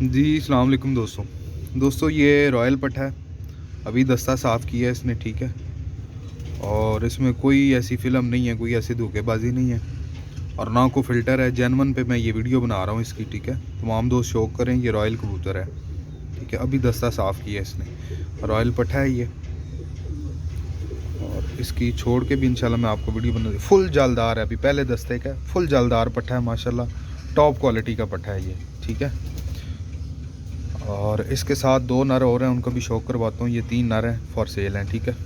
जी अस्सलाम वालेकुम दोस्तों ये रॉयल पट है। अभी दस्ता साफ़ किया है इसने, ठीक है। और इसमें कोई ऐसी फ़िल्म नहीं है, कोई ऐसी धोखेबाजी नहीं है और ना कोई फ़िल्टर है। जेनवन पे मैं ये वीडियो बना रहा हूँ इसकी, ठीक है। तमाम दोस्त शौक करें, ये रॉयल कबूतर है, ठीक है। अभी दस्ता साफ़ किया है इसने, रॉयल पट है ये। और इसकी छोड़ के भी इंशाल्लाह मैं आपको वीडियो बना, फुल जालदार है। अभी पहले दस्ते का फुल जालदार पट्ठा है माशाल्लाह, टॉप क्वालिटी का पट्ठा है ये, ठीक है। और इसके साथ 2 नर और हैं, उनको भी शौक करवाता हूँ। ये 3 नर हैं, फॉर सेल हैं, ठीक है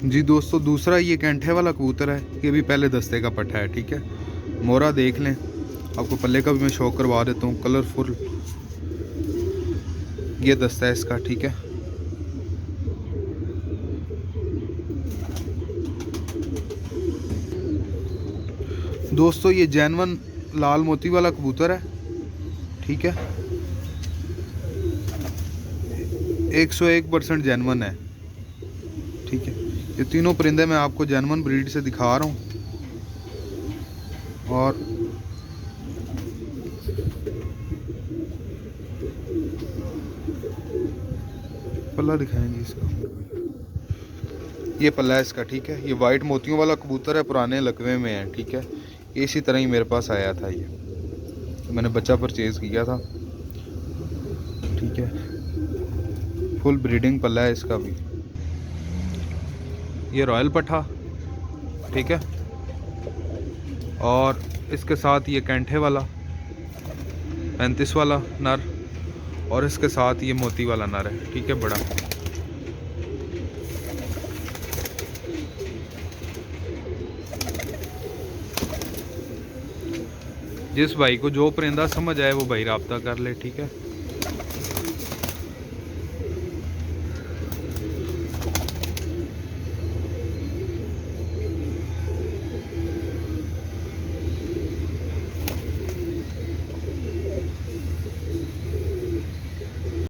जी दोस्तों। दूसरा ये कैंठे वाला कबूतर है, ये भी पहले दस्ते का पट्ठा है, ठीक है। मोरा देख लें, आपको पल्ले का भी मैं शौक करवा देता हूँ। कलरफुल ये दस्ता है इसका, ठीक है। दोस्तों ये जैनवन लाल मोती वाला कबूतर है, ठीक है। 101% जैनवन है, ठीक है। ये तीनों परिंदे मैं आपको जैनवन ब्रीड से दिखा रहा हूँ। और पल्ला दिखाएंगे इसका, ये पल्ला है इसका, ठीक है। ये वाइट मोतियों वाला कबूतर है, पुराने लकवे में है, ठीक है। ये इसी तरह ही मेरे पास आया था, ये मैंने बच्चा परचेज़ किया था, ठीक है। फुल ब्रीडिंग पल्ला है इसका भी। ये रॉयल पट्ठा, ठीक है। और इसके साथ ये कैंठे वाला 35 वाला नर, और इसके साथ ये मोती वाला नर है, ठीक है, बड़ा। जिस भाई को जो परिंदा समझ आए वो भाई राब्ता कर ले, ठीक है।